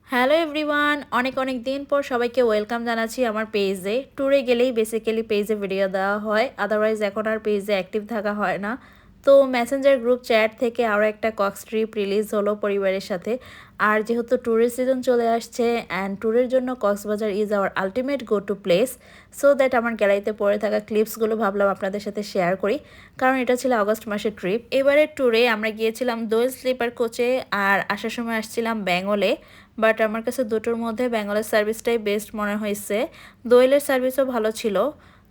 Hello everyone, অনেক অনেক দিন পর সবাইকে ওয়েলকাম জানাচ্ছি আমার পেজে। ট্যুরে গেলেই বেসিক্যালি পেজে ভিডিও দেওয়া হয়, আদারওয়াইজ এখন আর পেজে অ্যাক্টিভ থাকা হয় না। তো মেসেঞ্জার গ্রুপ চ্যাট থেকে আরও একটা কক্স ট্রিপ রিলিজ হলো পরিবারের সাথে। আর যেহেতু ট্যুরের সিজন চলে আসছে অ্যান্ড ট্যুরের জন্য Cox's Bazar is our ultimate go to place, so that আমার গ্যালারিতে পড়ে থাকা ক্লিপসগুলো ভাবলাম আপনাদের সাথে শেয়ার করি, কারণ এটা ছিল আগস্ট মাসের ট্রিপ। এবারের ট্যুরে আমরা গিয়েছিলাম দোয়েল স্লিপার কোচে, আর আসার সময় আসছিলাম বেঙ্গলে। বাট আমার কাছে দুটোর মধ্যে বেঙ্গলের সার্ভিসটাই বেস্ট মনে হয়েছে। দোয়েলের সার্ভিসও ভালো ছিল।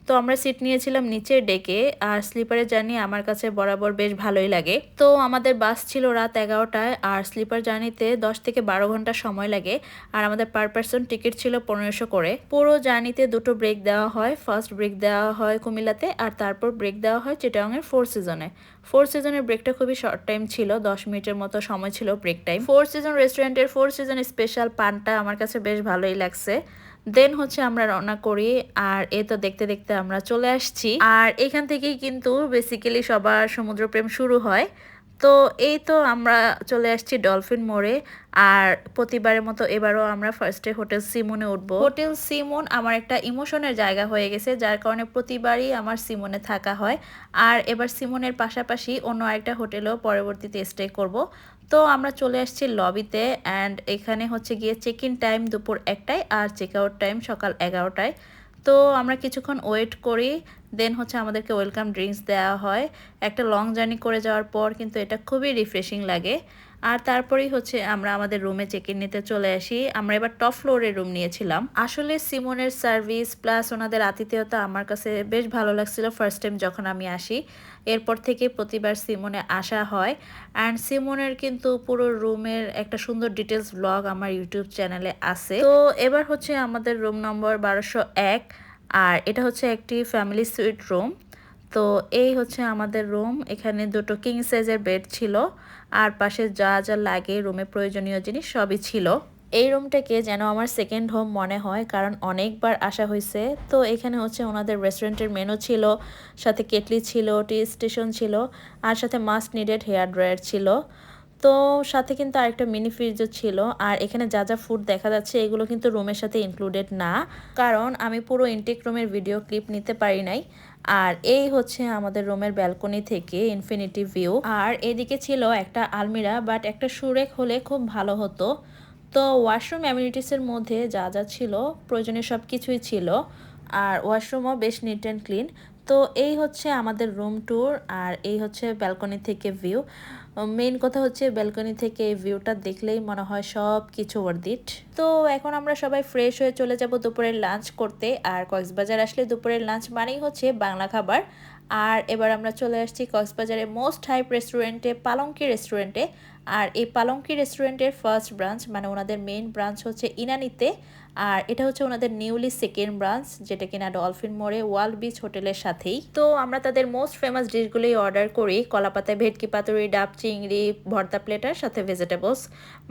তো আমরা সিট নিয়েছিলাম নিচের ডেকে, আর স্লিপারের জার্নি আমার কাছে বরাবর বেশ ভালোই লাগে। তো আমাদের বাস ছিল রাত 11টায়, আর স্লিপার জার্নিতে 10 থেকে 12 ঘন্টা সময় লাগে। আর আমাদের পার পারসন টিকিট ছিল 1500 করে। পুরো জার্নিতে দুটো ব্রেক দেওয়া হয়। ফার্স্ট ব্রেক দেওয়া হয় কুমিল্লাতে, আর তারপর ব্রেক দেওয়া হয় চিটাগাংয়ের 4 সিজনে। 4 সিজনের ব্রেকটা খুবই শর্ট টাইম ছিল, 10 মিনিটের মতো সময় ছিল ব্রেক টাইম। 4 সিজন রেস্টুরেন্টের 4 সিজন স্পেশাল পানটা আমার কাছে বেশ ভালোই লাগছে। দেন হচ্ছে আমরা রওনা করি, আর এই তো দেখতে দেখতে আমরা চলে আসছি। আর এখান থেকেই কিন্তু বেসিক্যালি সবার সমুদ্রপ্রেম শুরু হয়। তো এই তো আমরা চলে আসছি ডলফিন মোড়ে। আর প্রতিবারের মতো এবারও আমরা ফার্স্টে হোটেল সিমনে উঠবো। হোটেল সিমন আমার একটা ইমোশনের জায়গা হয়ে গেছে, যার কারণে প্রতিবারই আমার সিমনে থাকা হয়। আর এবার সিমনের পাশাপাশি অন্য আরেকটা হোটেলেও পরবর্তীতে স্টে করব। তো আমরা চলে আসছি লবিতে, অ্যান্ড এখানে হচ্ছে গিয়ে চেক ইন টাইম দুপুর 1টায় আর চেক আউট টাইম সকাল 11টায়। তো আমরা কিছুক্ষণ ওয়েট করি, দেন হচ্ছে আমাদেরকে ওয়েলকাম ড্রিঙ্কস দেওয়া হয়। একটা লং জার্নি করে যাওয়ার পর কিন্তু এটা খুবই রিফ্রেশিং লাগে। আর তারপরেই হচ্ছে আমরা আমাদের রুমে চেক ইন নিতে চলে আসি। আমরা এবার টপ ফ্লোরে রুম নিয়েছিলাম। আসলে সিমনের সার্ভিস প্লাস ওনাদের আতিথেয়তা আমার কাছে বেশ ভালো লাগছিল ফার্স্ট টাইম যখন আমি আসি। এরপর থেকে প্রতিবার সিমনে আসা হয়। অ্যান্ড সিমনের কিন্তু পুরো রুমের একটা সুন্দর ডিটেলস ব্লগ আমার ইউটিউব চ্যানেলে আছে। তো এবার হচ্ছে আমাদের রুম নম্বর 1201, আর এটা হচ্ছে একটি ফ্যামিলি সুইট রুম। তো এই হচ্ছে আমাদের রুম। এখানে দুটো কিং সাইজের বেড ছিল, আর পাশে যা যা লাগে রুমে প্রয়োজনীয় জিনিস সবই ছিল। এই রুমটাকে যেন আমার সেকেন্ড হোম মনে হয়, কারণ অনেকবার আসা হয়েছে। তো এখানে হচ্ছে ওনাদের রেস্টুরেন্টের মেনু ছিল, সাথে কেটলি ছিল, টি স্টেশন ছিল, আর সাথে মাস্ট নিডেড হেয়ার ড্রায়ার ছিল। তো সাথে কিন্তু আরেকটা মিনি ফ্রিজও ছিল। আর এখানে যা যা ফুড দেখা যাচ্ছে এগুলো কিন্তু রুমের সাথে ইনক্লুডেড না, কারণ আমি পুরো ইনটেক রুমের ভিডিও ক্লিপ নিতে পারি নাই। আর এই হচ্ছে আমাদের রুমের ব্যালকনি থেকে ইনফিনিটি ভিউ। আর এদিকে ছিল একটা আলমিরা, বাট একটা সুরেখ হলে খুব ভালো হতো। তো ওয়াশরুম অ্যামিনিটিসের মধ্যে যা যা ছিল প্রয়োজনীয় সব কিছুই ছিল, আর ওয়াশরুমও বেশ নিট অ্যান্ড ক্লিন। তো এই হচ্ছে আমাদের রুম ট্যুর, আর এই হচ্ছে ব্যালকনি থেকে ভিউ। মেইন কথা হচ্ছে ব্যালকনি থেকে এই ভিউটা দেখলেই মনে হয় সব কিছু ওয়ার্থ ইট। তো এখন আমরা সবাই ফ্রেশ হয়ে চলে যাব দুপুরের লাঞ্চ করতে। আর কক্সবাজার আসলে দুপুরের লাঞ্চ মানেই হচ্ছে বাংলা খাবার। আর এবার আমরা চলে আসছি কক্সবাজারের মোস্ট হাইপ রেস্টুরেন্টে, পালঙ্কি রেস্টুরেন্টে। আর এই পালঙ্কি রেস্টুরেন্টের ফার্স্ট ব্রাঞ্চ, মানে ওনাদের মেইন ব্রাঞ্চ হচ্ছে ইনানিতে। আর এটা হচ্ছে ওনাদের নিউলি সেকেন্ড ব্রাঞ্চ, যেটা কিনা ডলফিন মোড়ে ওয়ার্ল্ড বিচ হোটেলের সাথেই। তো আমরা তাদের মোস্ট ফেমাস ডিশগুলোই অর্ডার করি, কলাপাতায় ভেটকি পাতুরি, ডাব চিংড়ি, ভর্তা প্লেটার সাথে ভেজিটেবলস।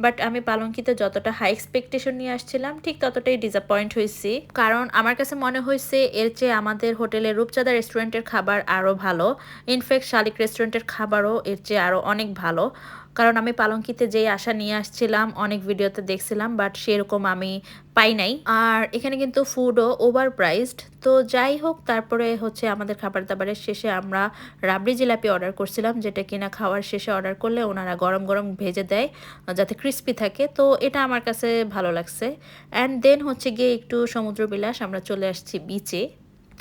বাট আমি পালঙ্কিতে যতটা হাই এক্সপেকটেশন নিয়ে আসছিলাম ঠিক ততটাই ডিসঅ্যাপয়েন্ট হয়েছি, কারণ আমার কাছে মনে হয়েছে এর চেয়ে আমাদের হোটেলের রূপচাঁদা রেস্টুরেন্টের খাবার আরও ভালো। ইনফ্যাক্ট শালিক রেস্টুরেন্টের খাবারও এর চেয়ে আরও অনেক ভালো। কারণ আমি পালঙ্কিতে যেই আশা নিয়ে আসছিলাম অনেক ভিডিওতে দেখছিলাম, বাট সেরকম আমি পাই নাই। আর এখানে কিন্তু ফুডও ওভার প্রাইসড। তো যাই হোক, তারপরে হচ্ছে আমাদের খাবার দাবারের শেষে আমরা রাবড়ি জিলাপি অর্ডার করছিলাম, যেটা কিনা খাওয়ার শেষে অর্ডার করলে ওনারা গরম গরম ভেজে দেয় যাতে ক্রিস্পি থাকে। তো এটা আমার কাছে ভালো লাগছে। অ্যান্ড দেন হচ্ছে গিয়ে একটু সমুদ্র বিলাস, আমরা চলে আসছি বিচে।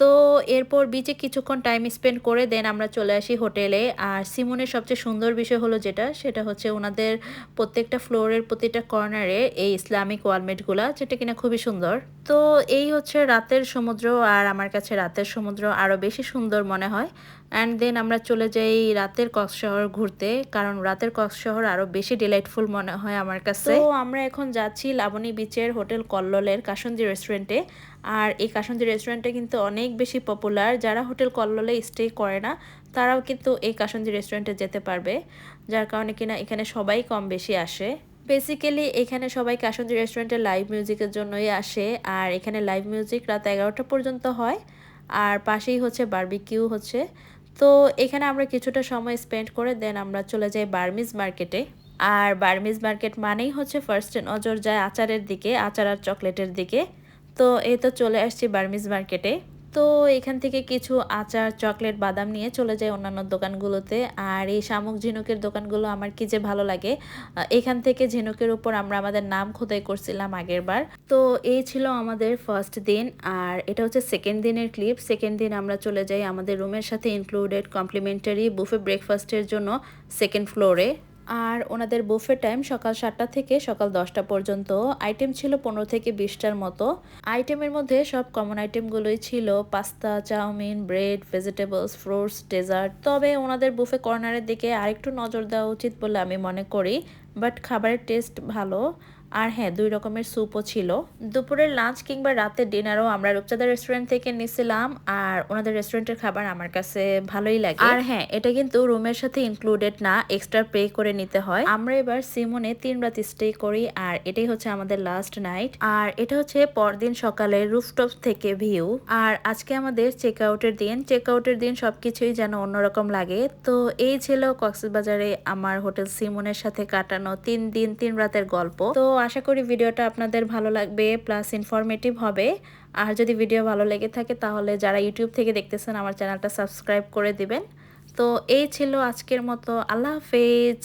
তো এরপর বিচে কিছুক্ষণ টাইম স্পেন্ড করে দেন আমরা চলে আসি হোটেলে। আর সিমনের সবচেয়ে সুন্দর বিষয় হলো সেটা হচ্ছে ওনাদের প্রত্যেকটা ফ্লোরের প্রতিটা কর্নারে এই ইসলামিক ওয়ালমেটগুলা, যেটা কিনা খুবই সুন্দর। তো এই হচ্ছে রাতের সমুদ্র, আর আমার কাছে রাতের সমুদ্র আরও বেশি সুন্দর মনে হয়। অ্যান্ড দেন আমরা চলে যাই রাতের কক্সশহর ঘুরতে, কারণ রাতের কক্সশহর আরও বেশি ডিলাইটফুল মনে হয় আমার কাছে। তো আমরা এখন যাচ্ছি লাবণী বিচের হোটেল কল্লোলের কাসুন্দি রেস্টুরেন্টে। আর এই কাসুন্দি রেস্টুরেন্টটা কিন্তু অনেক বেশি পপুলার। যারা হোটেল কল্লোলে স্টে করে না তারাও কিন্তু এই কাসুন্দি রেস্টুরেন্টে যেতে পারবে, যার কারণে কিনা এখানে সবাই কম বেশি আসে। বেসিক্যালি এখানে সবাই কাসুন্দি রেস্টুরেন্টে লাইভ মিউজিকের জন্যই আসে। আর এখানে লাইভ মিউজিক রাত 11টা পর্যন্ত হয়। আর পাশেই হচ্ছে বারবিকিউ হচ্ছে। তো এখানে আমরা কিছুটা সময় স্পেন্ড করে দেন আমরা চলে যাই বার্মিজ মার্কেটে। আর বার্মিজ মার্কেট মানেই হচ্ছে ফার্স্টে নজর যায় আচারের দিকে, আচার আর চকলেটের দিকে। তো এই তো চলে আসছি বার্মিজ মার্কেটে। তো এখান থেকে কিছু আচার, চকলেট, বাদাম নিয়ে চলে যাই অন্যান্য দোকানগুলোতে। আর এই শামুক ঝিনুকের দোকানগুলো আমার কি যে ভালো লাগে। এখান থেকে ঝিনুকের উপর আমরা আমাদের নাম খোদাই করছিলাম আগের বার। তো এই ছিল আমাদের ফার্স্ট দিন, আর এটা হচ্ছে সেকেন্ড দিনের ক্লিপ। সেকেন্ড দিন আমরা চলে যাই আমাদের রুমের সাথে ইনক্লুডেড কমপ্লিমেন্টারি বুফে ব্রেকফাস্টের জন্য সেকেন্ড ফ্লোরে। আর ওনাদের বুফে টাইম সকাল 7টা থেকে সকাল 10টা পর্যন্ত। আইটেম ছিল 15 থেকে 20টার মতো। আইটেমের মধ্যে সব কমন আইটেমগুলোই ছিল, pasta, chowmein, bread, vegetables, fruits, dessert. তবে ওনাদের বুফে কর্নারের দিকে আরেকটু নজর দেওয়া উচিত বলে আমি মনে করি, বাট খাবারের টেস্ট ভালো। আর হ্যাঁ, 2 রকমের স্যুপও ছিল। দুপুরের লাঞ্চ কিংবা রাতের ডিনারও আমরা রূপচাঁদা রেস্টুরেন্ট থেকে নিছিলাম, আর ওনাদের রেস্টুরেন্টের খাবার আমার কাছে ভালোই লাগে। আর হ্যাঁ, এটা কিন্তু রুমের সাথে ইনক্লুডেড না, এক্সট্রা পে করে নিতে হয়। আমরা এবার সিমনে 3 রাত স্টে করি, আর এটাই হচ্ছে আমাদের লাস্ট নাইট। আর এটা হচ্ছে পরদিন সকালে রুফটপ থেকে ভিউ। আর আজকে আমাদের চেক আউটের দিন। চেক আউটের দিন সবকিছুই যেন অন্যরকম লাগে। তো এই ছিল কক্সবাজারে আমার হোটেল সিমনের সাথে কাটানো 3 দিন 3 রাতের গল্প। তো আশা করি ভিডিওটা আপনাদের ভালো লাগবে, প্লাস ইনফরমেটিভ হবে। আর যদি ভিডিও ভালো লেগে থাকে তাহলে যারা ইউটিউব থেকে দেখতেছেন আমার চ্যানেলটা সাবস্ক্রাইব করে দিবেন। তো এই ছিল আজকের মতো। আল্লাহ হাফেজ।